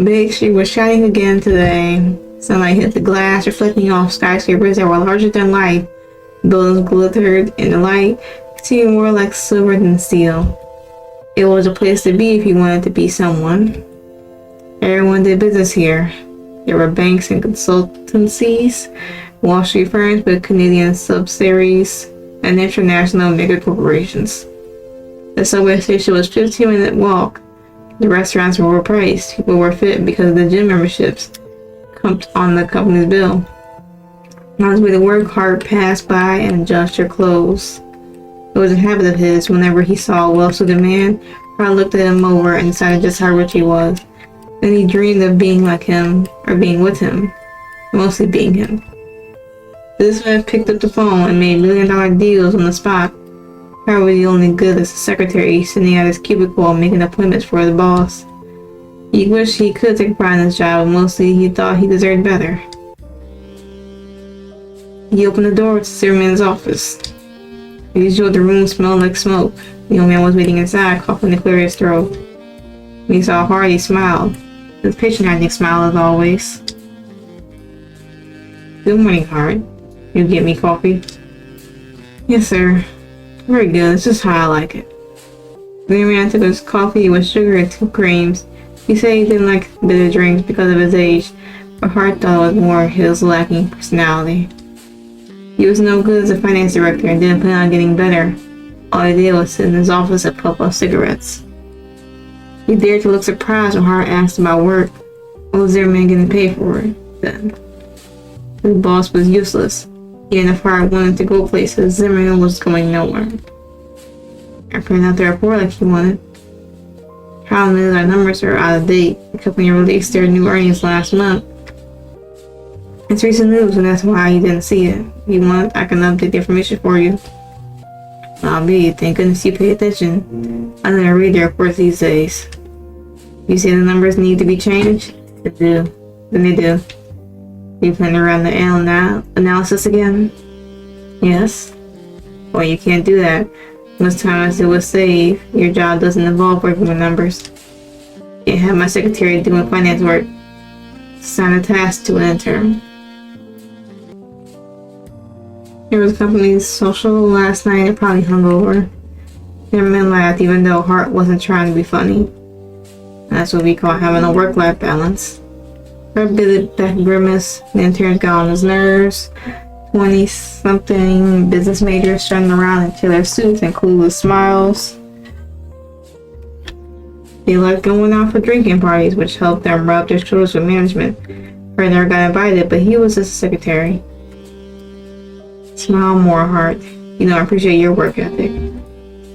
Big Street was shining again today. Sunlight hit the glass, reflecting off skyscrapers that were larger than life. Buildings glittered in the light, seeming more like silver than steel. It was a place to be if you wanted to be someone. Everyone did business here. There were banks and consultancies, Wall Street firms with Canadian subsidiaries, and international mega corporations. The subway station was a 15-minute walk. The restaurants were overpriced. People were fit because of the gym memberships on the company's bill. On his way to work, Hart passed by and adjusted her clothes. It was a habit of his. Whenever he saw a well-suited man, Hart looked at him over and decided just how rich he was. Then he dreamed of being like him, or being with him, mostly being him. This man picked up the phone and made million-dollar deals on the spot. Hart was the only good as a secretary, sitting at his cubicle making appointments for the boss. He wished he could take pride in his job, but mostly he thought he deserved better. He opened the door to Zimmerman's office. As usual, the room smelled like smoke. The young man was waiting inside, coughing to clear his throat. When he saw Hart, he smiled. His patronizing smile as always. Good morning, Hart. You get me coffee? Yes, sir. Very good. It's just how I like it. The young man took his coffee with sugar and 2 creams. He said he didn't like bitter drinks because of his age, but Hart thought it was more his lacking personality. He was no good as a finance director and didn't plan on getting better. All he did was sit in his office and puff out cigarettes. He dared to look surprised when Hart asked about work. What was Zimmerman getting paid for it then? His boss was useless. Even if Hart wanted to go places, Zimmerman was going nowhere. After not the report like he wanted. Hart knew that numbers are out of date. The company released their new earnings last month. It's recent news, and that's why he didn't see it. If you want, I can update the information for you. I'll be. Thank goodness you pay attention. I don't read the reports these days. You say the numbers need to be changed? They do. Then they do. You plan to run the analysis again? Yes. Well, you can't do that. Most times it will save. Your job doesn't involve working with numbers. You have my secretary doing finance work. Assign a task to an intern. It was the company's social last night and probably hungover. Zimmerman laughed even though Hart wasn't trying to be funny. That's what we call having a work-life balance. Hart bit that grimace. The interns got on his nerves. 20-something business majors strutting around in tailored suits and clueless smiles. They liked going out for drinking parties, which helped them rub their shoulders with management. Hart never got invited, but he was just a secretary. Smile more, Hart. You know I appreciate your work ethic.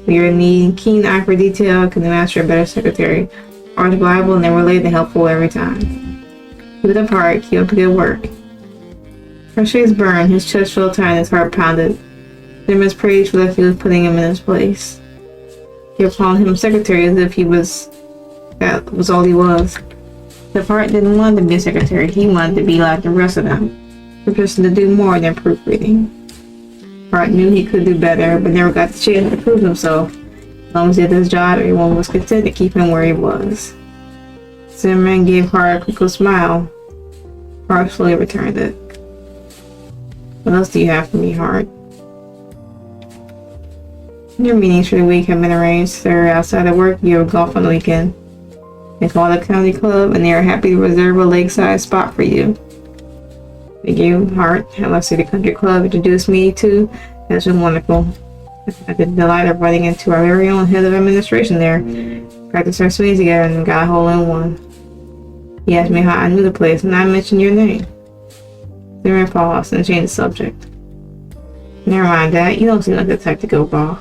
Your keen eye for detail can master a better secretary. Hart's reliable and reliable and helpful every time. Keep it up, Hart. Keep up the good work. Hart's face burned. His chest felt tight and his heart pounded. Zimmerman's praise felt like he was putting him in his place. He was calling him secretary as if that was all he was. If Hart didn't want to be a secretary, he wanted to be like the rest of them. The person to do more than proofreading. Hart knew he could do better, but never got the chance to prove himself. As long as he did his job, everyone was content to keep him where he was. Zimmerman gave Hart a quick smile. Hart slowly returned it. What else do you have for me, Hart? Your meetings for the week have been arranged, sir. Outside of work, you have golf on the weekend. They call the county club, and they are happy to reserve a lakeside spot for you. Thank you, Hart. Hello City Country Club introduced me to. That's been wonderful. I had the delight of running into our very own head of administration there. Practiced our swings together and got a hole in one. He asked me how I knew the place, and I mentioned your name. Zimmerman paused and changed the subject. Never mind that. You don't seem like the type to go, Bob.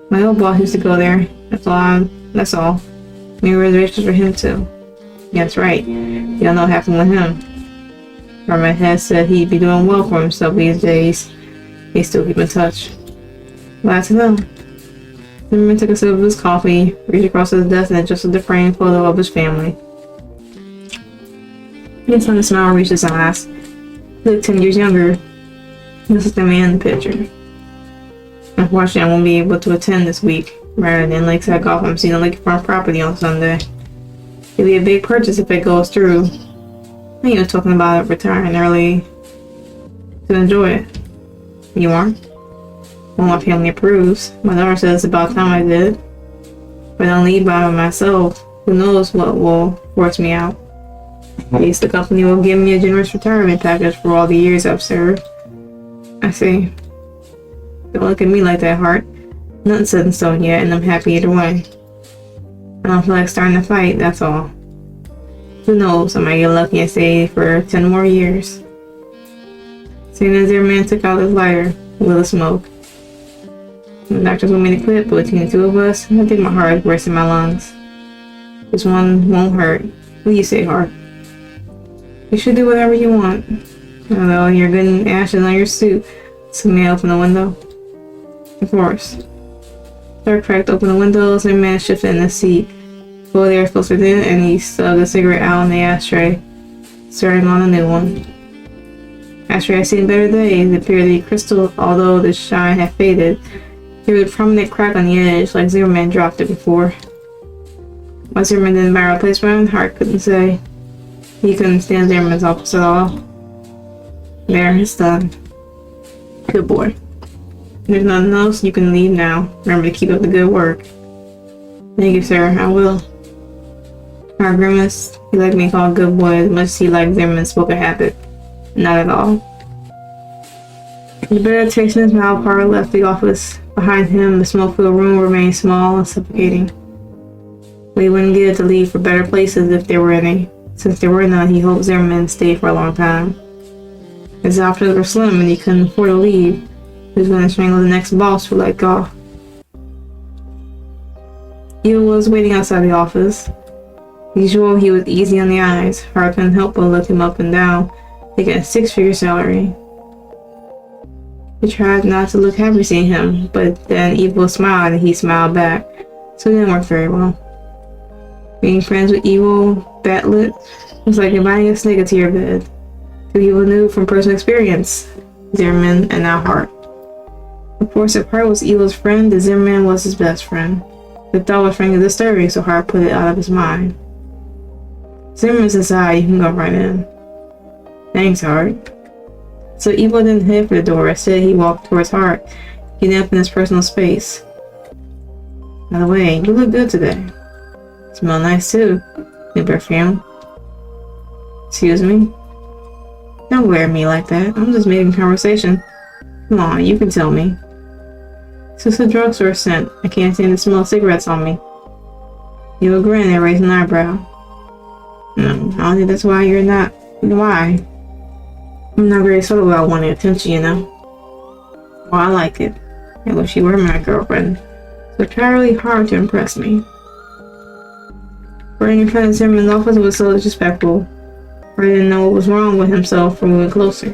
My old boss used to go there. That's all. Made reservations for him too. That's right. You don't know what happened with him. Herman had said he'd be doing well for himself these days. They still keep in touch. Glad to know. Zimmerman took a sip of his coffee, reached across his desk and adjusted the framed photo of his family. His son smile reached his eyes. He looked 10 years younger. This is the man in the picture. Unfortunately, I won't be able to attend this week. Rather than lakeside golf, I'm seeing a lakefront property on Sunday. It'll be a big purchase if it goes through. I ain't even talking about retiring early to enjoy it. You aren't? Well, my family approves. My daughter says it's about time I did. But I don't leave by myself. Who knows what will force me out. At least the company will give me a generous retirement package for all the years I've served. I see. Don't look at me like that, Hart. Nothing's set in stone yet, and I'm happy either way. I don't feel like starting a fight, that's all. Who knows, I might get lucky and stay for 10 more years. Soon as their man took out his lighter, with a smoke. The doctors want me to quit, but between the two of us, I think my heart is worse in my lungs. This one won't hurt. What do you say, Hart? You should do whatever you want. Although you're getting ashes on your suit, so may I open the window? Of course. Dirk cracked open the windows and man shifted in the seat. Cold air filtered in and he stuck a cigarette out in the ashtray, starting on a new one. Ashtray had seen better days. It appeared to be crystal, although the shine had faded. There was a prominent crack on the edge, like Zimmerman dropped it before. Why Zimmerman didn't buy a replacement, Hart couldn't say. He couldn't stand Zimmerman's office at all. There, it's done. Good boy. If there's nothing else, you can leave now. Remember to keep up the good work. Thank you, sir. I will. Hart grimaced. He liked being called good boy as much as he liked Zimmerman's spoken habit. Not at all. The bitter taste in his mouth, Hart left the office. Behind him, the smoke-filled room remained small and suffocating. But he wouldn't get to leave for better places if there were any. Since there were none, he hoped Zimmerman stayed for a long time. His options were slim and he couldn't afford to leave. He was going to strangle the next boss who let go. Evil was waiting outside the office. As usual, he was easy on the eyes. Hart couldn't help but look him up and down, taking a 6-figure salary. He tried not to look happy seeing him, but then Evil smiled and he smiled back, so it didn't work very well. Being friends with Evil Batlet was like inviting a snake into your bed. Two people knew from personal experience, Zimmerman and now Hart. Of course, if Hart was Evil's friend, then Zimmerman was his best friend. The thought was frankly disturbing, so Hart put it out of his mind. Zimmerman's inside, you can go right in. Thanks, Hart. So Evil didn't head for the door. Instead, he walked towards Hart, getting up in his personal space. By the way, you look good today. Smell nice too. New perfume. Excuse me? Don't glare at me like that. I'm just making conversation. Come on, you can tell me. It's just a drugstore scent. I can't stand the smell of cigarettes on me. You will grin and raise an eyebrow. No, I don't think that's why you're not. Why? I'm not very subtle about wanting attention, you know. Well, I like it. I wish you were my girlfriend. So try really hard to impress me. Running in front of Zimmerman's office was so disrespectful. Or didn't know what was wrong with himself for moving closer.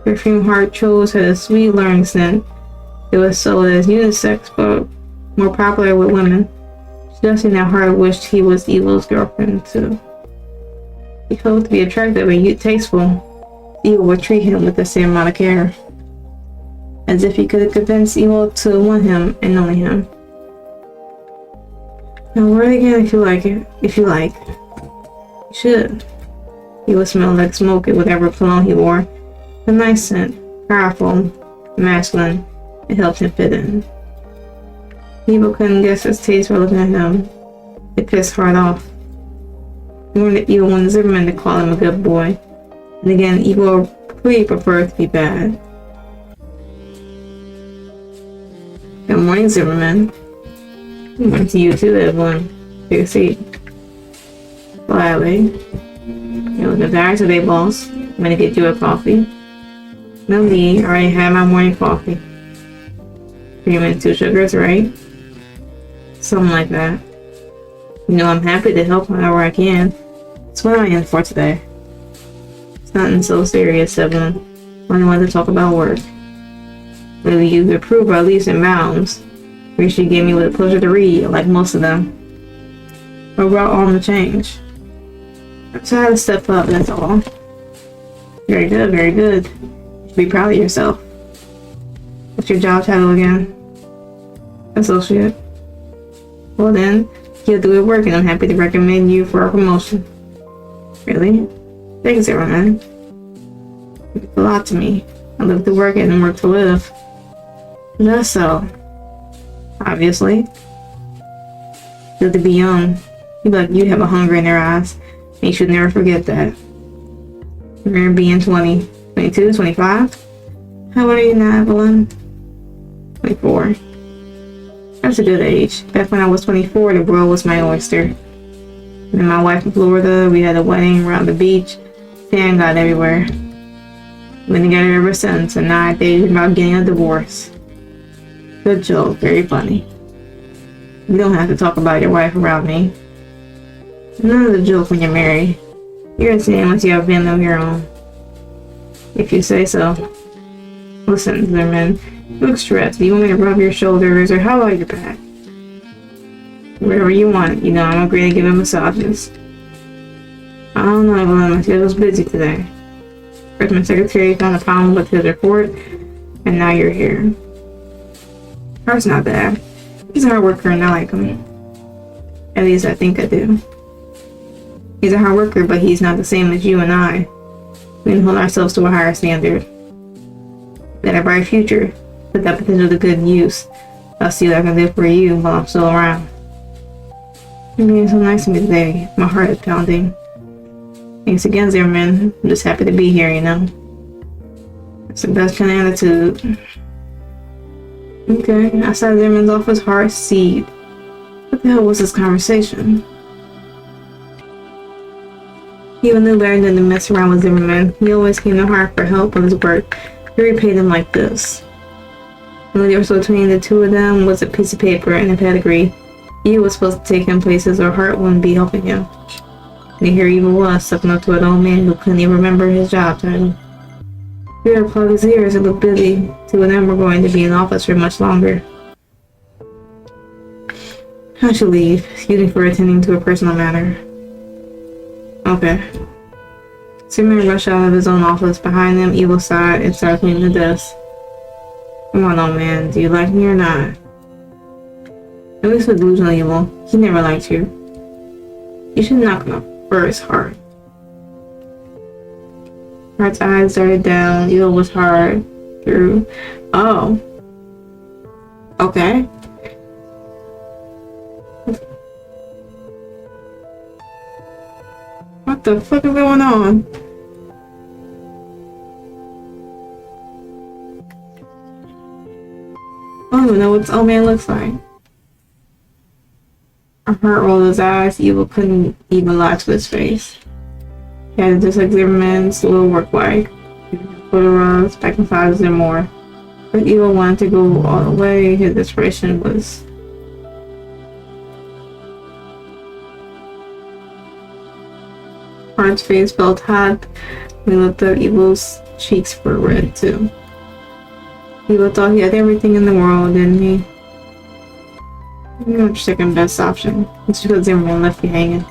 The perfume Hart chose had a sweet learning scent. It was sold as unisex, but more popular with women, suggesting that Hart wished he was Evil's girlfriend too. He hoped to be attractive and yet tasteful. Evil would treat him with the same amount of care, as if he could convince Evil to want him and only him. Now wear it again if you like it. If you like. You should. He would smell like smoke with whatever cologne he wore. A nice scent, powerful, masculine. It helped him fit in. Evil couldn't guess his taste for looking at him. It pissed Hart off. More than Evil wanted Zimmerman to call him a good boy. And again, Evil really preferred to be bad. Good morning, Zimmerman. Good morning to you too, Evelyn. Take a seat. Gladly. You're looking tired today, boss. I'm gonna get you a coffee. No need. I already had my morning coffee. 3 minutes, 2 sugars, right? Something like that. You know, I'm happy to help however I can. That's what I'm in for today. It's nothing so serious, Evelyn. I only wanted to talk about work. Maybe you approve or at least in bounds. Wish you gave me with a pleasure to read, like most of them. Or brought on the change. So I had to step up, that's all. Very good, very good. You should be proud of yourself. What's your job title again? Associate. Well then, You'll do good work, and I'm happy to recommend you for a promotion. Really? Thanks, Zimmerman. It's a lot to me. I live to work and work to live. That's so. Obviously. Good to be young. You have a hunger in their eyes. And you should never forget that. Remember being 20, 22, 25? How old are you now, Evelyn? 24. That's a good age. Back when I was 24, the world was my oyster. And my wife in Florida, we had a wedding around the beach. Tan got everywhere. Been together ever since, and now I dated about getting a divorce. Good joke, very funny. You don't have to talk about your wife around me. None of the joke when you're married. You're insane once you have a family of your own. If you say so. Listen, Zimmerman, you look stressed. Do you want me to rub your shoulders, or how about your back? Wherever you want. You know, I'm agree to give him massages. I don't know, Evelyn. My schedule's busy today. First, my secretary found a problem with his report, and now you're here. Hart's not bad. He's a hard worker, and I like him. At least I think I do. He's a hard worker, but he's not the same as you and I. We can hold ourselves to a higher standard. Got a bright future. Put that potential to good use. I'll see what I can do for you while I'm still around. You're being so nice to me today. My heart is pounding. Thanks again, Zimmerman. I'm just happy to be here, you know. That's the best kind of attitude. Okay, outside Zimmerman's office, Hart seed. What the hell was this conversation? Even though Larry didn't mess around with Zimmerman, he always came to Hart for help with his work. He repaid him like this. The only difference between the two of them was a piece of paper and a pedigree. He was supposed to take him places or Hart wouldn't be helping him. And here Evil was, sucking up to an old man who couldn't even remember his job title. He had to plug his ears and look busy. Two of them were going to be in office for much longer. I should leave. Excuse me for attending to a personal matter. Okay. Zimmerman rushed out of his own office. Behind them, Evil sighed and started cleaning the desk. Come on, old man. Do you like me or not? At least with delusional Evil. He never liked you. You should knock him up first, Hart. Hart's eyes darted down. Evil was hard through. Oh. Okay. What the fuck is going on? I don't even know what this old man looks like. Hart rolled his eyes. Evil couldn't even lie to his face. He had just like Zimmerman's little work wife. Photo runs, back massages and more. But Evil wanted to go all the way. His desperation was. Hart's face felt hot. When he looked up, Evil's cheeks were red too. Evil thought he had everything in the world, didn't he? Your second best option. It's because Zimmerman left you hanging.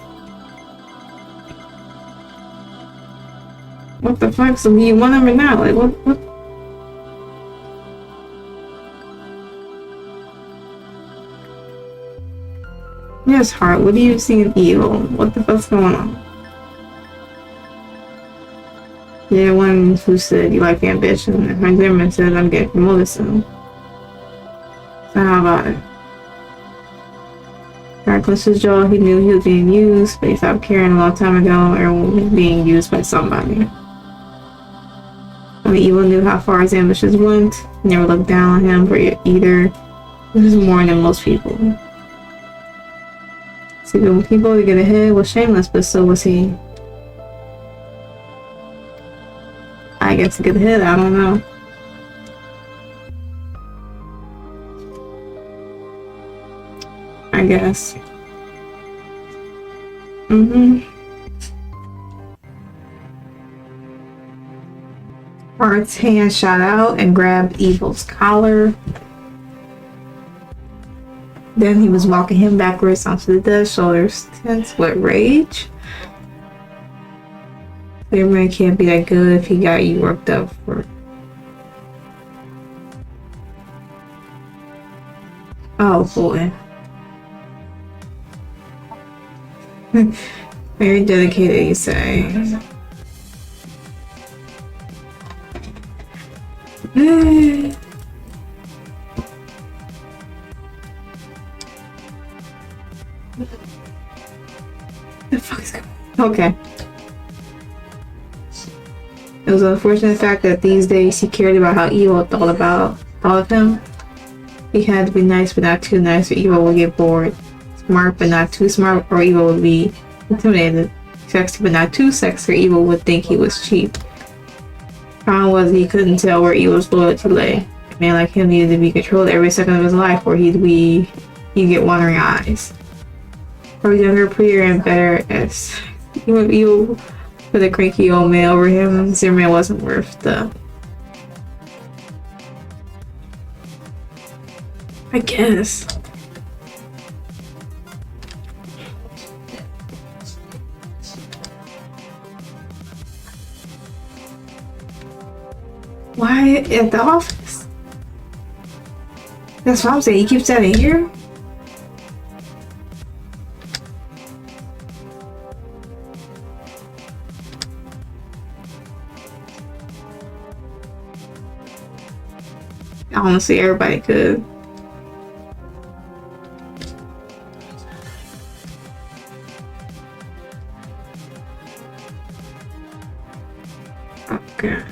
What the fuck? So you want him now? Like what? Yes, Hart. What do you see in Evil? What the fuck's going on? Yeah, one who said you like ambition, and my Zimmerman said I'm getting promoted soon. So how about it? Hart clenched his jaw. He knew he was being used, but he stopped caring a long time ago. Everyone was being used by somebody. Only Evil knew how far his ambitions went. He never looked down on him for either. He was more than most people. Seeking people to get ahead was shameless, but so was he. I guess to get ahead, I don't know. I guess. Hart's hand shot out and grabbed Evil's collar. Then he was walking him backwards onto the desk, shoulders tense with rage. Zimmerman can't be that good if he got you worked up for. Oh boy. Very dedicated, you say. The fuck is going on? Okay. It was an unfortunate fact that these days he cared about how Evil thought of him. He had to be nice but not too nice or Evil would get bored. Smart but not too smart or Evil would be intimidated. Sexy but not too sexy or Evil would think he was cheap. Problem was he couldn't tell where Evil's loyalty lay. A man like him needed to be controlled every second of his life or he'd get wandering eyes. Or younger, prettier, and better as Evil put a cranky old man over him. Zimmerman wasn't worth the... I guess. Why at the office? That's what I'm saying. He keeps that in here? Honestly, everybody could. Okay.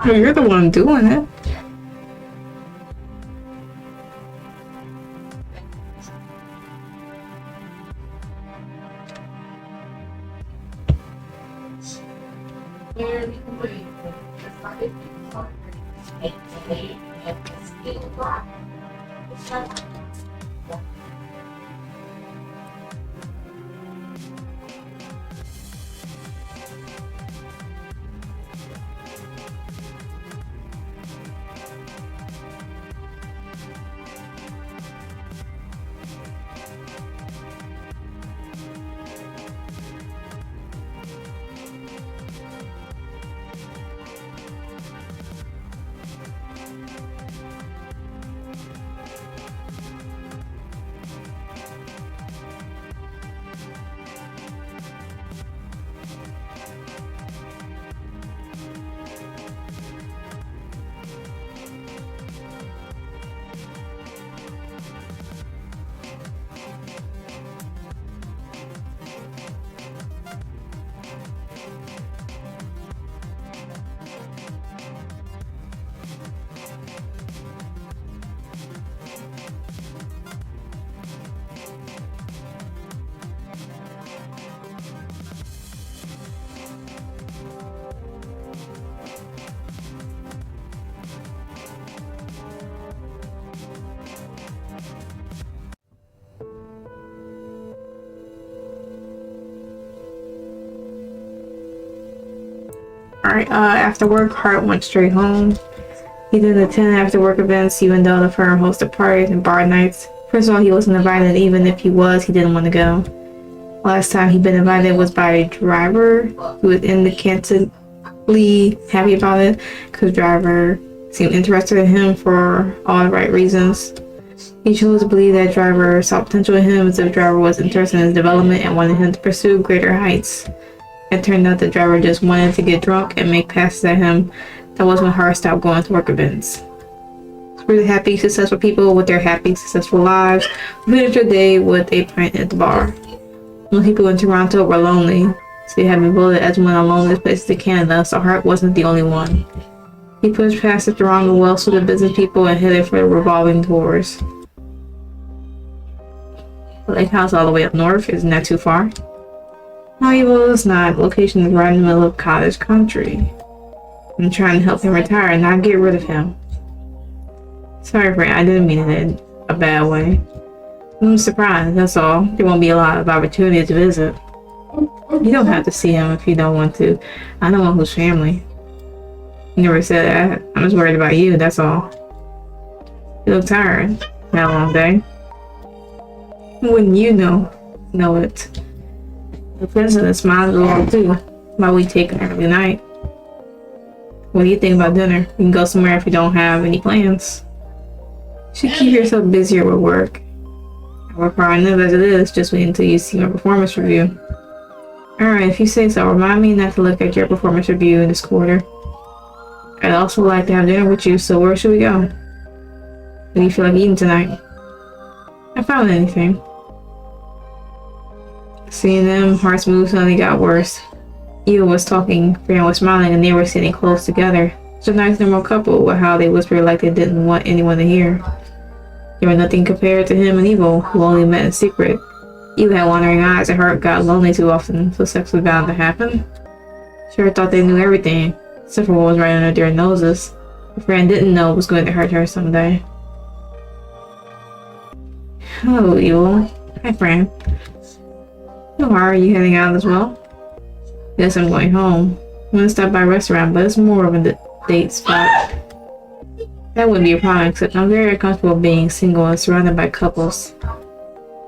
You're the one doing it. Alright, after work, Hart went straight home. He didn't attend after work events, even though the firm hosted parties and bar nights. First of all, he wasn't invited, even if he was, he didn't want to go. Last time he'd been invited was by a driver who was independently happy about it, because driver seemed interested in him for all the right reasons. He chose to believe that driver saw potential in him as if driver was interested in his development and wanted him to pursue greater heights. It turned out the driver just wanted to get drunk and make passes at him. That was when Hart stopped going to work events. Really happy, successful people with their happy, successful lives finished their day with a pint at the bar. Most people in Toronto were lonely, so they had been voted as one of the loneliest places in Canada, so Hart wasn't the only one. He pushed past the throng of well-suited business people and headed for the revolving doors. The lake house all the way up north, isn't that too far? No, Evil is not. Location is right in the middle of cottage country. I'm trying to help him retire and not get rid of him. Sorry, friend. I didn't mean it in a bad way. I'm surprised, that's all. There won't be a lot of opportunity to visit. You don't have to see him if you don't want to. I don't want whose family. You never said that. I'm just worried about you, that's all. You look tired. Had a long day. Wouldn't you know it? The president smiles a little too. While we take an early night. What do you think about dinner? We can go somewhere if you don't have any plans. You should keep yourself busier with work. I work hard enough as it is. Just wait until you see my performance review. Alright, if you say so, remind me not to look at your performance review in this quarter. I'd also like to have dinner with you, so where should we go? What do you feel like eating tonight? I found anything. Seeing them, Hart's mood suddenly got worse. Eva was talking, Fran was smiling, and they were sitting close together. Such a nice normal couple, with how they whispered like they didn't want anyone to hear. They were nothing compared to him and Evil, who only met in secret. Eva had wandering eyes, and Hart got lonely too often, so sex was bound to happen. Sure thought they knew everything, except for what was right under their noses. What Fran didn't know was going to hurt her someday. Hello, Evil. Hi, Fran. So are you heading out as well? Yes, I'm going home. I'm gonna stop by a restaurant, but it's more of a date spot. That wouldn't be a problem, except I'm very uncomfortable being single and surrounded by couples.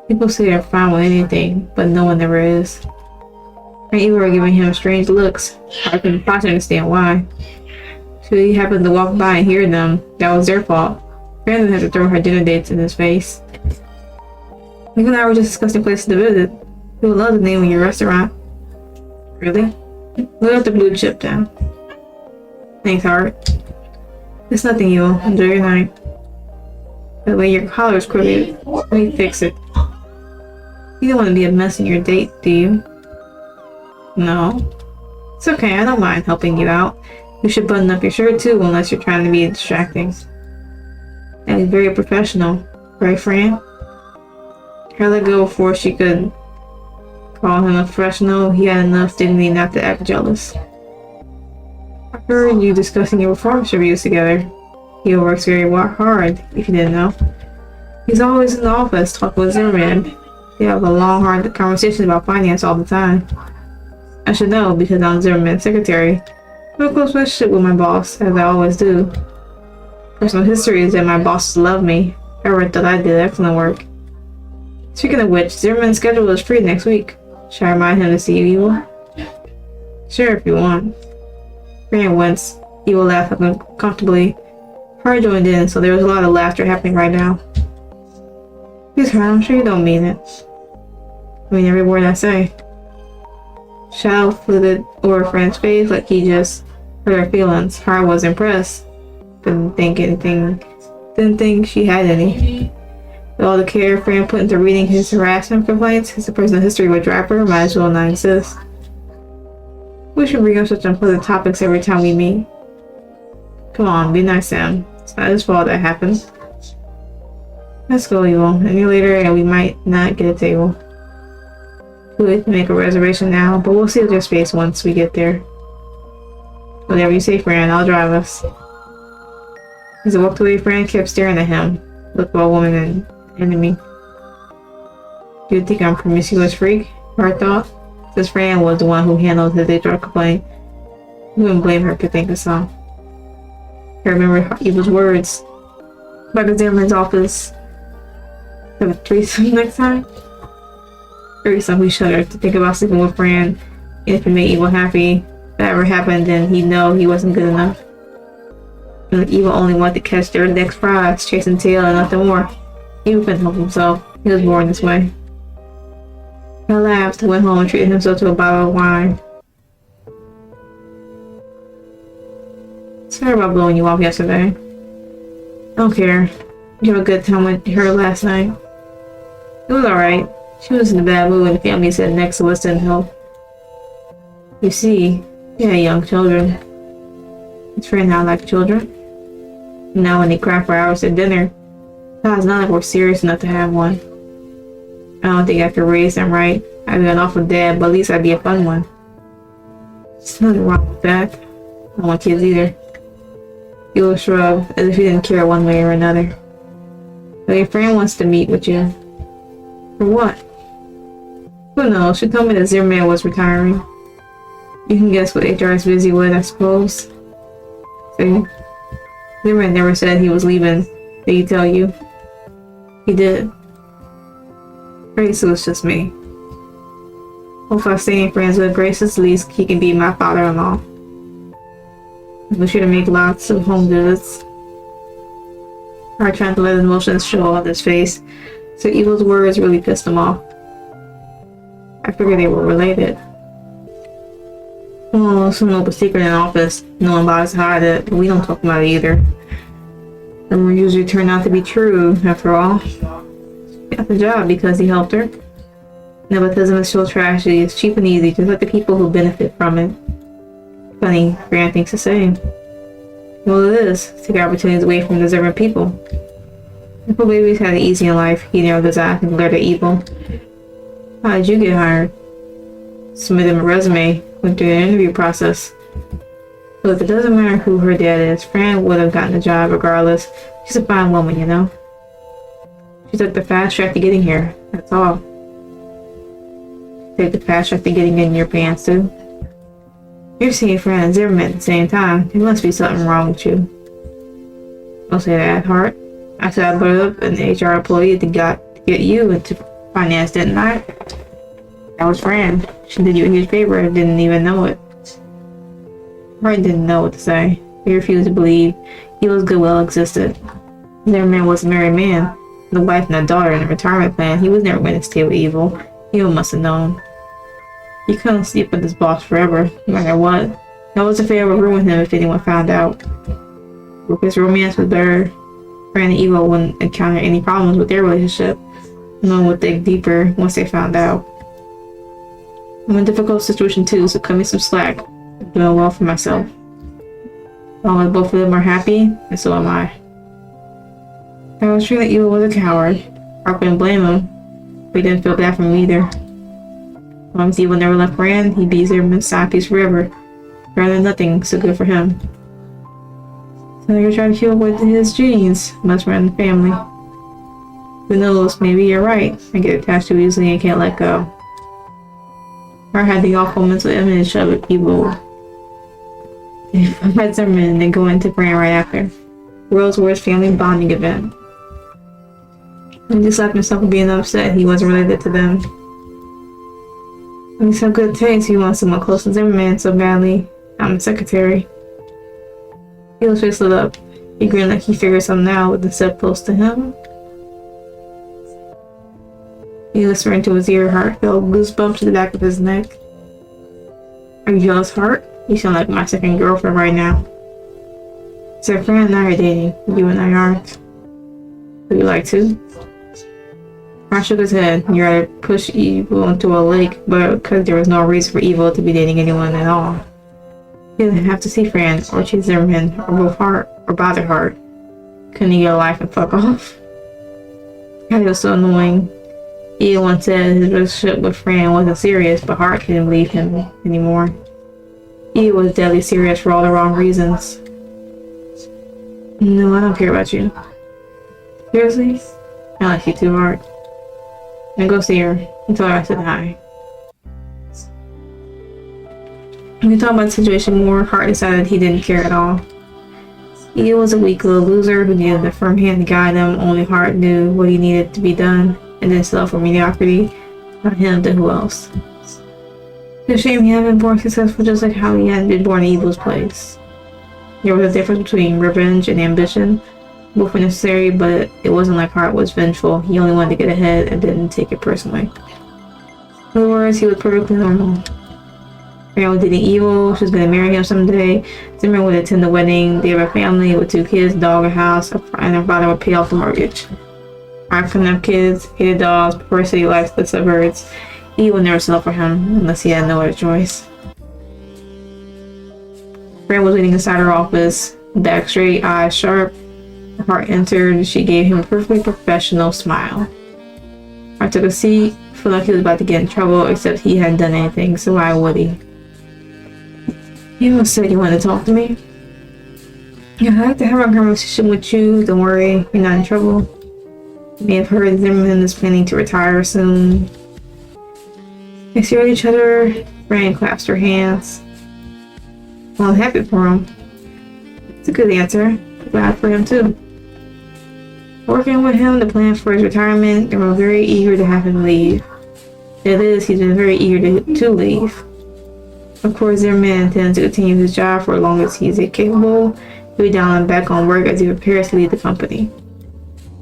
People say they're fine with anything, but no one ever is. And Eva were giving him strange looks. I couldn't possibly understand why. Should he happen to walk by and hear them, that was their fault. Fran had to throw her dinner dates in his face. You and I were just discussing places to visit. We would love the name of your restaurant. Really? Look at the blue chip then. Thanks, Hart. It's nothing, you. Enjoy your night. By the way, your collar is crooked. Let me fix it. You don't want to be a mess in your date, do you? No. It's okay, I don't mind helping you out. You should button up your shirt too, unless you're trying to be distracting. That is very professional. Right, Fran? Her let go before she could call him a professional. He had enough dignity not to act jealous. I heard you discussing your performance reviews together. He works very hard, if you didn't know. He's always in the office talking with Zimmerman. They have a long, hard conversation about finance all the time. I should know because I'm Zimmerman's secretary. I have a close relationship with my boss, as I always do. Personal history is that my bosses love me. Everyone thought I did excellent work. Speaking of which, Zimmerman's schedule is free next week. Should I remind him to see you, Evil? Sure, if you want. Fran winced. Evil laughed uncomfortably. Hart joined in, so there was a lot of laughter happening right now. Please, Hart, I'm sure you don't mean it. I mean every word I say. Shadow flitted over Fran's face like he just hurt her feelings. Hart was impressed. Didn't think she had any. With all the care Fran put into reading his harassment complaints, his personal history would drive her, might as well not insist. We should bring up such unpleasant topics every time we meet. Come on, be nice to him. It's not his fault that happened. Let's go, Evil. Any later and we might not get a table. We'll make a reservation now, but we'll see if there's space once we get there. Whatever you say, Fran, I'll drive us. As he walked away, Fran kept staring at him. Look for a woman and enemy. Do you think I'm a promiscuous freak? Hart thought. Since Fran was the one who handled his HR complaint, he wouldn't blame her to think of so. I remember Eva's words. Back at Zimmerman's office. Have a threesome next time? Threesome, we shuddered to think about sleeping with Fran. And if it made Eva happy, if that ever happened, then he'd know he wasn't good enough. And Eva only wanted to catch their next prize, chasing tail and nothing more. Eva couldn't help himself. He was born this way. He laughed, went home and treated himself to a bottle of wine. Sorry about blowing you off yesterday. I don't care. You have a good time with her last night. It was alright. She was in a bad mood and the family sat next to us didn't help. You see, we had young children. His friend now like children. And now when they cry for hours at dinner, it's not like we're serious enough to have one. I don't think I could raise them right. I'd be an awful dad, but at least I'd be a fun one. There's nothing wrong with that. I don't want kids either. He will shrug, as if he didn't care one way or another. But your friend wants to meet with you. For what? Who knows? She told me that Zimmerman was retiring. You can guess what HR is busy with, I suppose. See? Zimmerman never said he was leaving. Did he tell you? He did. Grace was just me. Hopefully I stay friends with Grace, at least he can be my father-in-law. Be sure to make lots of home visits. Hart trying to let his emotions show on his face, so Evil's words really pissed him off. I figured they were related. Well, some open secret in the office. No one bothers to hide it, but we don't talk about it either. The rumor usually turn out to be true, after all. She got the job because he helped her. Nepotism is so trashy, it's cheap and easy, just like the people who benefit from it. Funny, Grant thinks the same. Well, it is. Take opportunities away from deserving people. If a baby's had it easy in life, he narrowed his eyes and glared at Evil. How did you get hired? Submitted a resume, went through the interview process. Look, it doesn't matter who her dad is. Fran would have gotten the job regardless. She's a fine woman, you know? She took the fast track to getting here. That's all. Take the fast track to getting in your pants, too. You're seeing Fran and Zimmerman at the same time. There must be something wrong with you. Don't say that, Hart. I said I brought up an HR employee to get you into finance, didn't I? That was Fran. She did you a huge favor and didn't even know it. Hart didn't know what to say. He refused to believe Evil's goodwill existed. Zimmerman was a married man. The wife and a daughter in a retirement plan. He was never going to stay with Evil. Evil must have known. He couldn't sleep with his boss forever, no matter what. That was a fair would ruin him if anyone found out. His romance was better. Fran and Evil wouldn't encounter any problems with their relationship. No one would dig deeper once they found out. I'm in a difficult situation too, so cut me some slack. I'm doing well for myself. As long as both of them are happy, and so am I. I was sure that Evil was a coward. I couldn't blame him, but he didn't feel bad for me either. As long as Evil never left Fran, he'd be Zimmerman's side piece forever. Rather than nothing, so good for him. So you're trying to heal with his genes. Must run the family. Who knows, maybe you're right. I get attached too easily and can't let go. Or had the awful mental image of it, Evil. Had Zimmerman and then go into Fran right after. World's worst family bonding event. He just left himself for being upset he wasn't related to them. He's some good taste. He wants someone close to Zimmerman so badly. I'm a secretary. Evil's face lit up. He grinned like he figured something out with the step close to him. He whispered into his ear. Hart felt goosebumps to the back of his neck. Are you jealous, Hart? You sound like my second girlfriend right now. So Fran and I are dating. You and I aren't. Would you like to? Hart shook his head. You'd rather push Evil into a lake, but because there was no reason for Evil to be dating anyone at all. He didn't have to see Fran, or chase Zimmerman, or both Hart, or bother Hart. Couldn't he get a life and fuck off? God, it was so annoying. Evil once said his relationship with Fran wasn't serious, but Hart didn't believe him anymore. Evil was deadly serious for all the wrong reasons. No, I don't care about you. Seriously? I like you too, Hart. Now go see her and tell her I said hi. When we talked about the situation more, Hart decided he didn't care at all. He was a weak little loser who needed a firm hand to guide him. Only Hart knew what he needed to be done, and then settle for mediocrity. Not him, then who else? It's a shame he hadn't been born successful, just like how he hadn't been born in Evil's place. There was a difference between revenge and ambition. Both were necessary, but it wasn't like Hart was vengeful. He only wanted to get ahead and didn't take it personally. In other words, he was perfectly normal. Fran was dating Evil. She was going to marry him someday. Zimmerman would attend the wedding. They have a family with 2 kids, dog, a house, and her father would pay off the mortgage. Hart couldn't have kids, hated dogs, preferred city life to the suburbs. Evil would never settle for him unless he had no other choice. Fran was waiting inside her office, back straight, eyes sharp. Hart entered and she gave him a perfectly professional smile. Hart took a seat, felt like he was about to get in trouble, except he hadn't done anything, so why would he? You said you wanted to talk to me? Yeah, I'd like to have a conversation with you. Don't worry, you're not in trouble. You may have heard Zimmerman is planning to retire soon. They stare at each other. Fran claps her hands. Well, I'm happy for him. It's a good answer. Glad for him too. Working with him to plan for his retirement, they were very eager to have him leave. That is, he's been very eager to leave. Of course, Zimmerman intends to continue his job for as long as he's capable. He'll be down and back on work as he prepares to leave the company.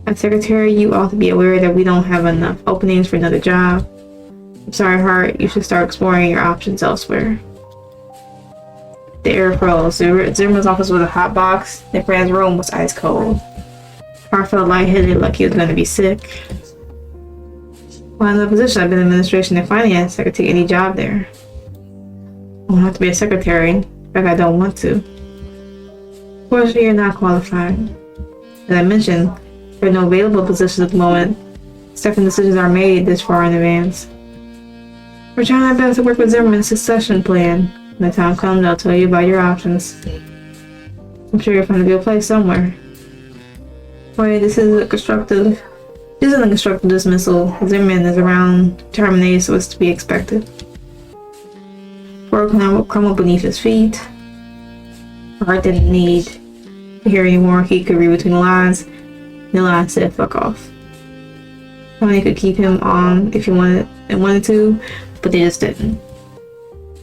As secretary, you ought to be aware that we don't have enough openings for another job. I'm sorry, Hart. You should start exploring your options elsewhere. The air froze. Zimmerman's office was a hot box. The Fran's room was ice cold. Hart felt lightheaded, like he was going to be sick. Well, in the position, I've been in administration and finance. I could take any job there. I don't have to be a secretary. In fact, I don't want to. Fortunately, you're not qualified. As I mentioned, there are no available positions at the moment. Staffing decisions are made this far in advance. We're trying our best to work with Zimmerman's succession plan. When the time comes, I'll tell you about your options. I'm sure you'll find a good place somewhere. Wait, this isn't a constructive dismissal. Zimmerman is around, terminated, so it's to be expected. Work will crumble beneath his feet. Hart didn't need to hear anymore. He could read between the lines. The line said, "Fuck off." Somebody could keep him on if he wanted to, but they just didn't.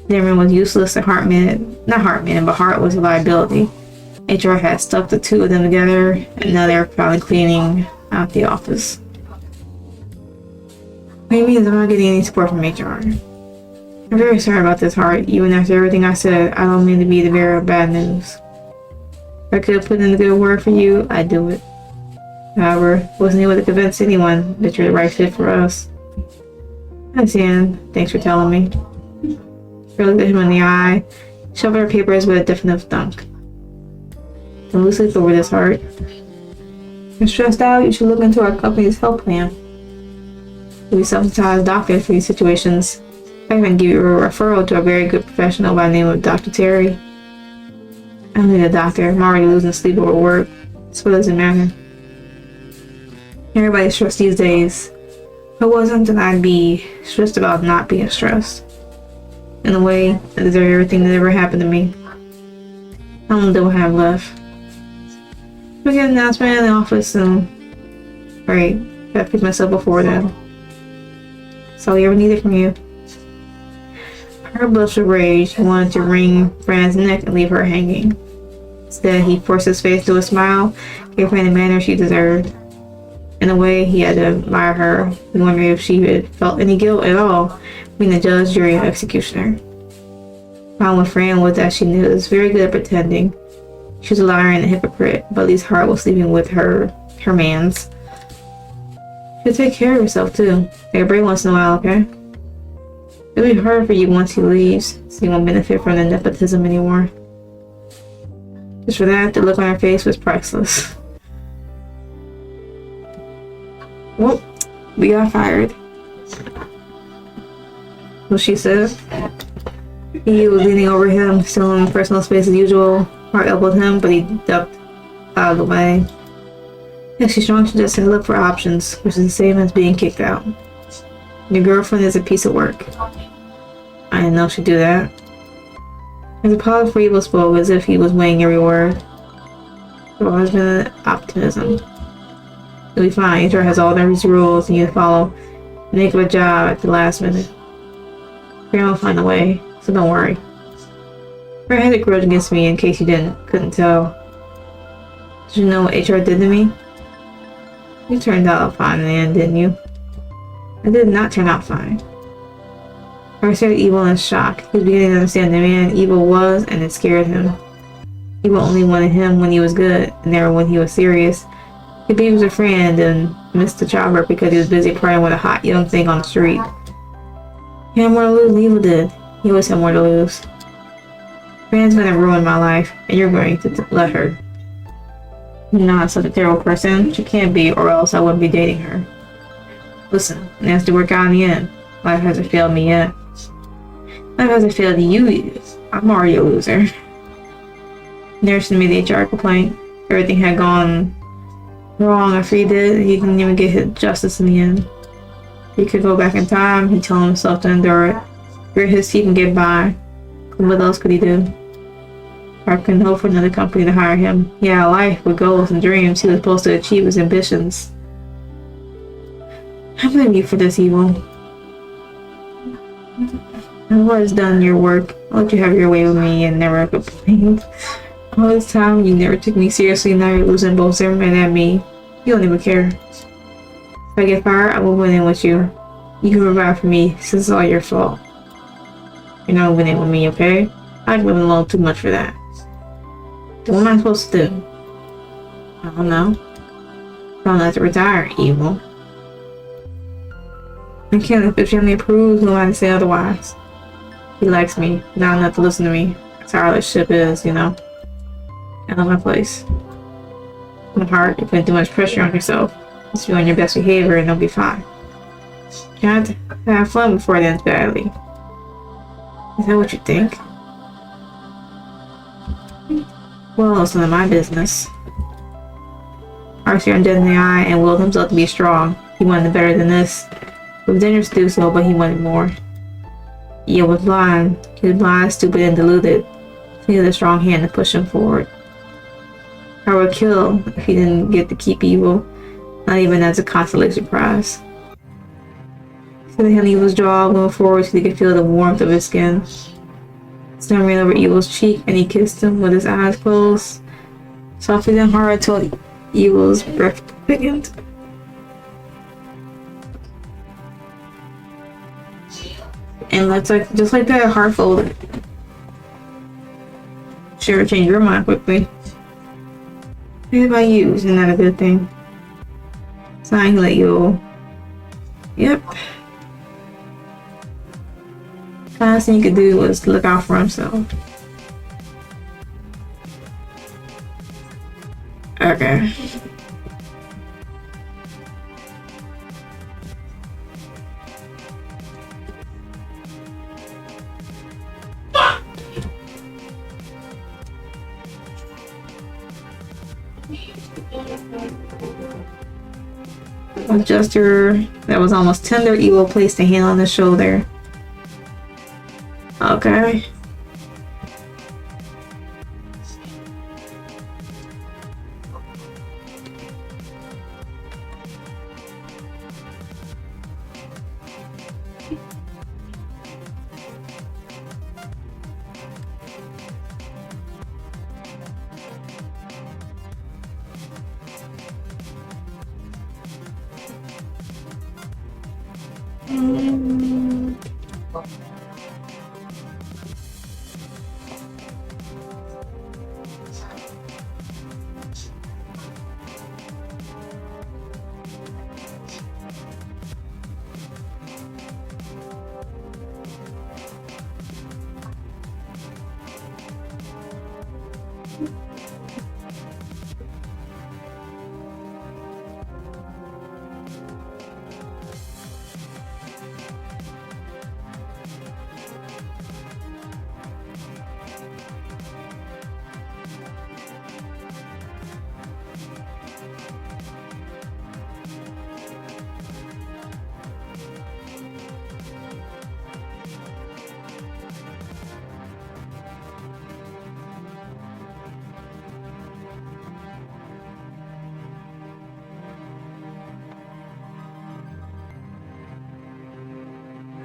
Zimmerman was useless to Hart was a liability. HR had stuck the two of them together, and now they're probably cleaning out the office. What do you mean I'm not getting any support from HR? I'm very sorry about this, Hart. Even after everything I said, I don't mean to be the bearer of bad news. If I could put in a good word for you, I'd do it. However, wasn't able to convince anyone that you're the right fit for us. I understand. Thanks for telling me. She looked at him in the eye, shoved her papers with a definitive thunk. Don't lose sleep over this, Hart. If you're stressed out, you should look into our company's health plan. We subsidize doctors for these situations. I can give you a referral to a very good professional by the name of Dr. Terry. I don't need a doctor. I'm already losing sleep over work. So it doesn't matter. Everybody's stressed these days. If it wasn't, then I'd be stressed about not being stressed. In a way, I deserve everything that ever happened to me. I don't know what I have left. We'll get an announcement in the office soon. Great. Gotta pick myself before then. That's all you ever needed from you. Her blushed with rage. He wanted to wring Fran's neck and leave her hanging. Instead, he forced his face to a smile, gave her the manner she deserved. In a way, he had to admire her. He wondered if she had felt any guilt at all, being the judge, jury, and executioner. The problem with Fran was that she was very good at pretending. She was a liar and a hypocrite, but at least Hart was sleeping with her mans. She'll take care of herself too. Take a break once in a while, okay? It'll be hard for you once he leaves, so you won't benefit from the nepotism anymore. Just for that, the look on her face was priceless. Well, we got fired. What she said. He was leaning over him, still in personal space as usual. Hart elbowed him, but he ducked out of the way. Yeah, she's strong. She just said look for options, which is the same as being kicked out. Your girlfriend is a piece of work. I didn't know she'd do that. His apology for evil spoke as if he was weighing every word. There always been optimism. You'll be fine. HR has all these rules and you follow. Make a job at the last minute. Fran will find a way, so don't worry. Fran had a grudge against me in case you couldn't tell. Did you know what HR did to me? You turned out fine in the end, didn't you? I did not turn out fine. I stared at Evil in shock. He was beginning to understand the man Evil was, and it scared him. Evil only wanted him when he was good, and never when he was serious. He thought he was a friend and missed the childbirth because he was busy praying with a hot young thing on the street. He had more to lose than Evil did. He always had more to lose. Fran's gonna ruin my life, and you're going to let her. You're not such a terrible person. She can't be, or else I wouldn't be dating her. Listen, it has to work out in the end. Life hasn't failed me yet. Life hasn't failed you yet. I'm already a loser. Nursing me the HR complaint. Everything had gone Wrong. After he did, he didn't even get his justice in the end. If he could go back in time, he'd tell himself to endure it. Grit his teeth and get by. What else could he do? Hart couldn't hope for another company to hire him. He had a life with goals and dreams he was supposed to achieve his ambitions. I blame you for this, Evil. I've always done your work. I let you have your way with me and never complained. All this time, you never took me seriously. Now you're losing both Zimmerman and me. You don't even care. If I get fired, I will win in with you. You can provide for me, since it's all your fault. You're not winning with me, okay? I've been alone too much for that. So what am I supposed to do? I don't know. Don't have to retire, Evil. I can't if the family approves, who am I to say otherwise? He likes me, not enough to listen to me. That's how our relationship is, you know? I know my place. I'm hard, you're putting too much pressure on yourself. Just be on your best behavior and they'll be fine. You have to have fun before it ends badly. Is that what you think? Well, it's none of my business. Hart stared him dead in the eye and willed himself to be strong. He wanted better than this. It was dangerous to do so, but he wanted more. He was blind. He was blind, stupid, and deluded. He had a strong hand to push him forward. Hart would kill if he didn't get to keep Evil, not even as a consolation prize. He said him Evil's jaw moved forward so he could feel the warmth of his skin. His tongue ran over Evil's cheek and he kissed him with his eyes closed. Softly then hard until Evil's breath quickened. And let's just like that, Hart folded. Sure, change your mind quickly. Maybe by you, isn't that a good thing? Sign let you. Yep. The last thing he could do was look out for himself. Okay. A gesture that was almost tender, Evil placed a hand on his shoulder. Okay.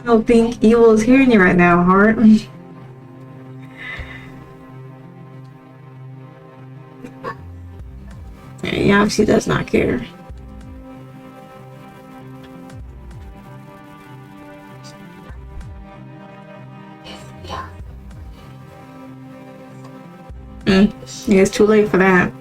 I don't think Evil is hearing you right now, Hart. He obviously does not care. Yeah, it's too late for that.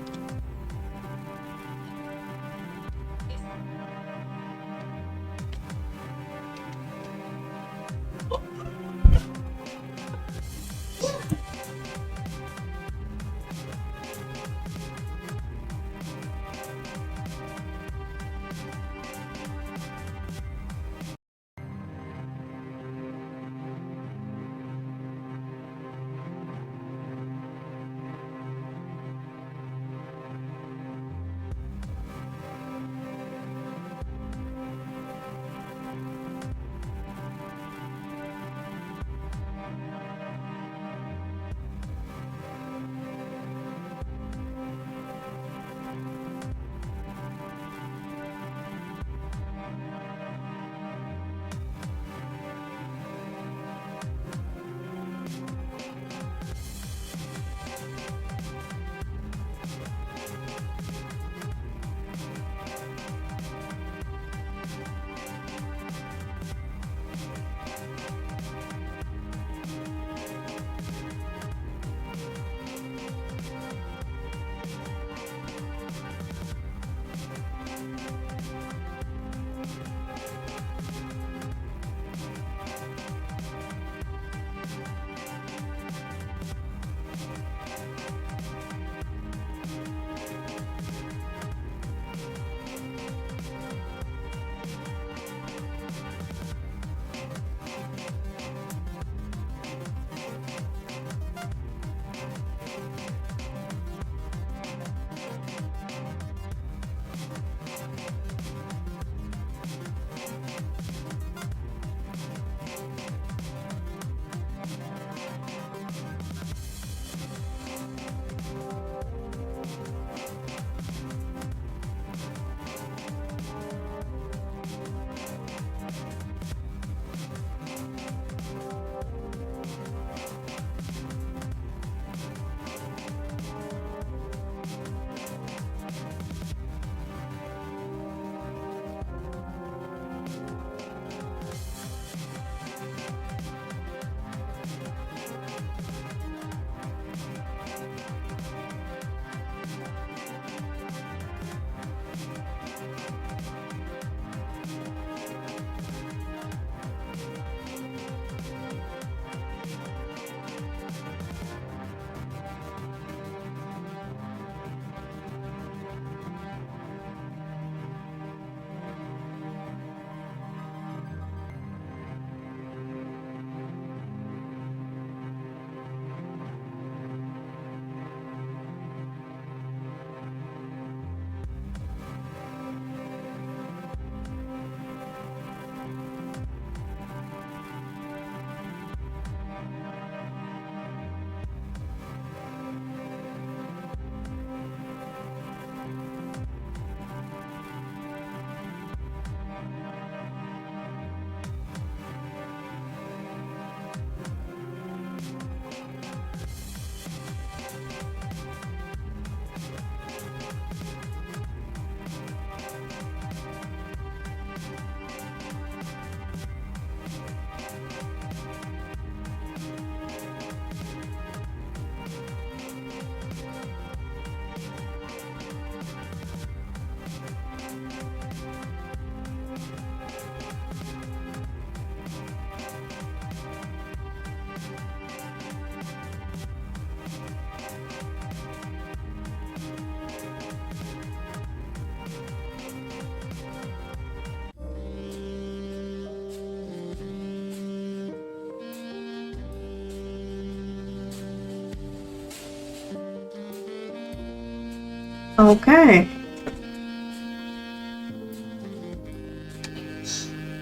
Okay.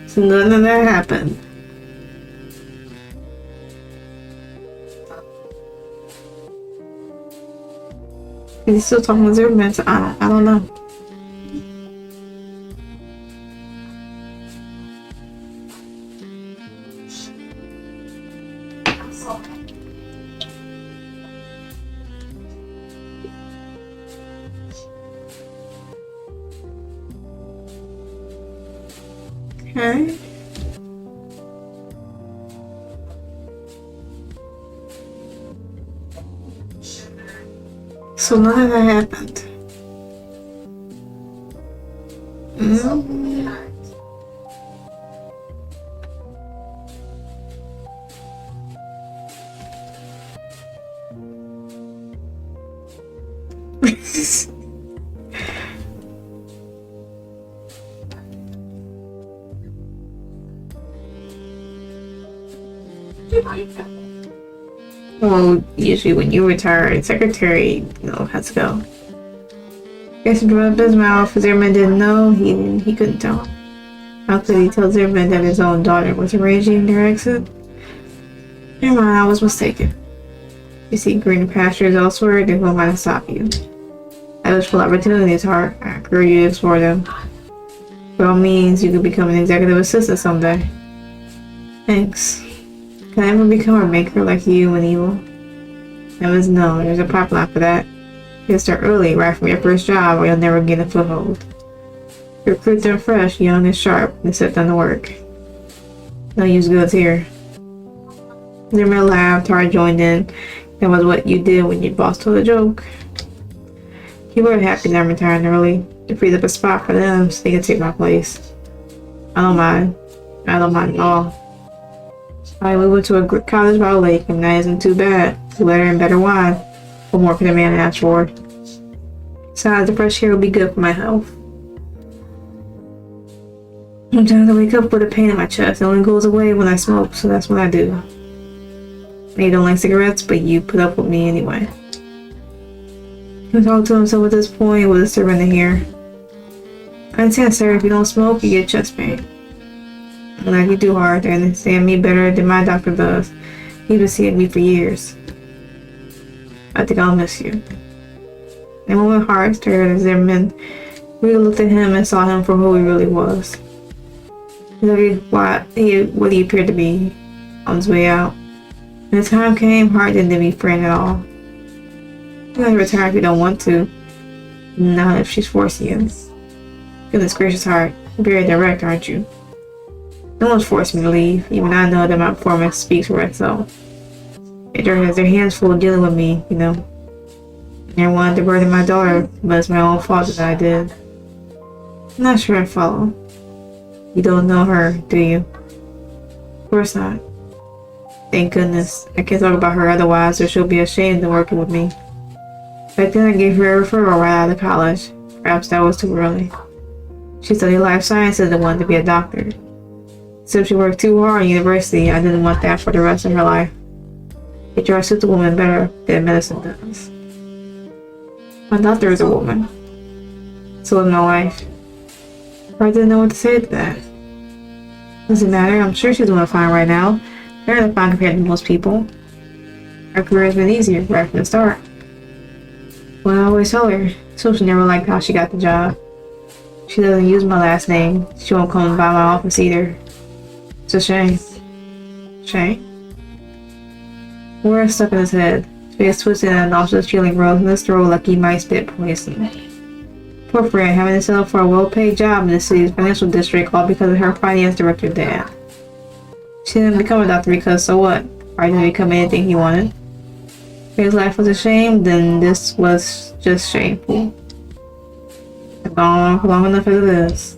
So none of that happened. He's still talking to Zimmerman, so I don't know. Okay. So none of that happened. Well, usually when you retire, the secretary, has to go. Guess he brought up his mouth. Zimmerman didn't know. He couldn't tell. How could he tell Zimmerman that his own daughter was arranging their exit? Never mind, I was mistaken. You see green pastures elsewhere, then who am I to stop you? I wish full opportunities, Hart. I encourage you to explore them. By all means, you could become an executive assistant someday. Thanks. Can I ever become a maker like you and Evil? Heavens no, there's a pipeline for that. You'll start early, right from your first job, or you'll never get a foothold. Your recruits are fresh, young, and sharp, and set done the work. No use goods here. Zimmerman laughed, Hart joined in. That was what you did when your boss told a joke. You were happy that I'm retiring early. To free up a spot for them so they can take my place. I don't mind. I don't mind at all. I moved to a cottage by a lake, and that isn't too bad. It's better and better wine. What more could a man ask for? Besides, the fresh air will be good for my health. Sometimes I wake up with a pain in my chest. It only goes away when I smoke, so that's what I do. You don't like cigarettes, but you put up with me anyway. He talked to himself at this point with a servant in here. I understand, sir, if you don't smoke, you get chest pain. I'm glad you do, Hart. They understand me better than my doctor does. He's been seeing me for years. I think I'll miss you. And when Hart stared at Zimmerman, we looked at him and saw him for who he really was. What he appeared to be on his way out. When the time came, Hart didn't be friend at all. You can retire if you don't want to. Not if she's forcing you. Goodness gracious, Hart. You're very direct, aren't you? No one's forced me to leave. Even I know that my performance speaks for itself. They has their hands full dealing with me, They wanted to burden my daughter, but it's my own fault that I did. I'm not sure I follow. You don't know her, do you? Of course not. Thank goodness. I can't talk about her otherwise, or she'll be ashamed of working with me. Back then I gave her a referral right out of college. Perhaps that was too early. She studied life sciences and wanted to be a doctor. So if she worked too hard in university, I didn't want that for the rest of her life. HR suits a woman better than medicine does. My doctor is a woman. So is my wife. I didn't know what to say to that. Doesn't matter, I'm sure she's doing fine right now. Better than fine compared to most people. Her career has been easier right from the start. Well, I always tell her, so she never liked how she got the job. She doesn't use my last name. She won't come by my office either. It's a shame. Shame? Words stuck in his head. His face twisted and a nauseous feeling rose in his throat like he might spit poison. Poor friend, having to settle for a well-paid job in the city's financial district all because of her finance director dad. She didn't become a doctor because so what? Or didn't become anything he wanted. If his life was a shame, then this was just shameful. I've gone on for long enough as it is.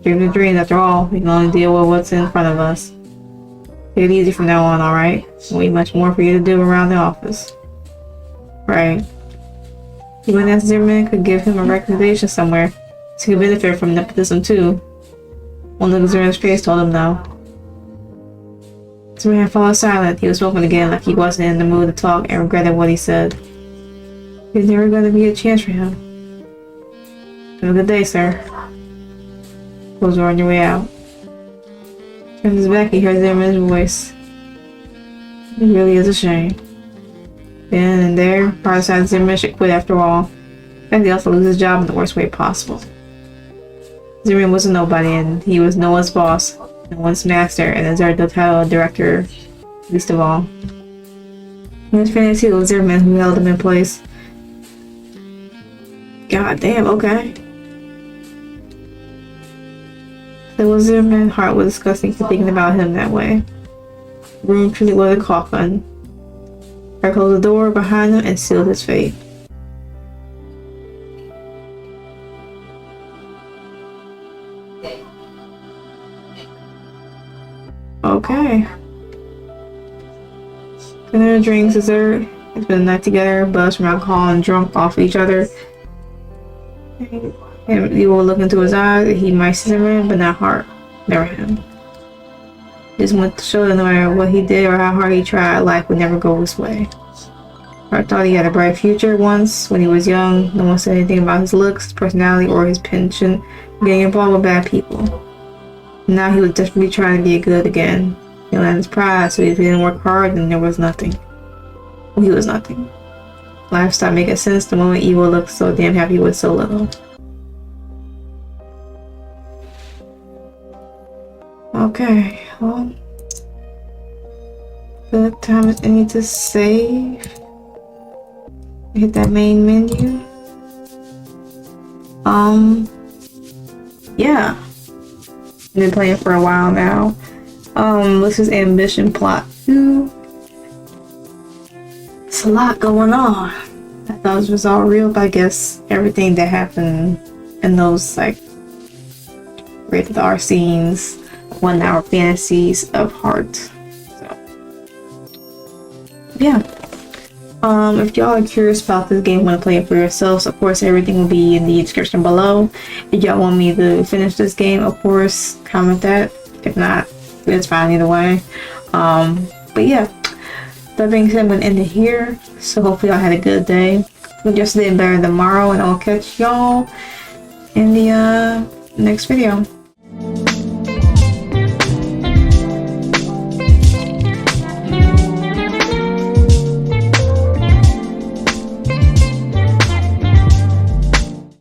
Dream of dreams, after all. We can only deal with what's in front of us. Take it easy from now on, alright? There'll be much more for you to do around the office. Right. Even if Zimmerman could give him a recommendation somewhere, so he could benefit from nepotism too. One look at Zimmerman's face told him no. Zimmerman followed silent. He was smoking again like he wasn't in the mood to talk and regretted what he said. There's never going to be a chance for him. Have a good day, sir. Close the door on your way out. Turns his back, he hears Zimmerman's voice. It really is a shame. Then and there, Hart decides Zimmerman should quit after all. And he also loses his job in the worst way possible. Zimmerman was a nobody, and he was no one's boss, no one's master, and deserved the title of director, least of all. He was fantasy with Zimmerman who held him in place. God damn, okay. It was Zimmerman. Hart was disgusting for thinking about him that way. The room truly was a coffin. Hart closed the door behind him and sealed his fate. Okay. Dinner, drinks, dessert. It's been a night together, buzzed from alcohol and drunk off each other. And you will look into his eyes. He might see Zimmerman, but not Hart. Never him. Just went to show that no matter what he did or how hard he tried, life would never go his way. Hart thought he had a bright future once when he was young. No one said anything about his looks, his personality, or his penchant getting involved with bad people. Now he was desperately trying to be good again. He let his pride, so if he didn't work hard, then there was nothing. Well, he was nothing. Life stopped making sense the moment Evil looked so damn happy with so little. Okay, well, good time is any to save. Hit that main menu. Yeah. Been playing for a while now. This is Ambition Plot 2. It's a lot going on. I thought this was all real, but I guess everything that happened in those like rated R scenes, 1 hour fantasies of Hart. So yeah. If y'all are curious about this game, want to play it for yourselves, of course everything will be in the description below. If y'all want me to finish this game, of course comment that. If not, it's fine either way. But yeah, that being said, I'm gonna end it here. So hopefully y'all had a good day. Yesterday and better than tomorrow, and I'll catch y'all in the next video.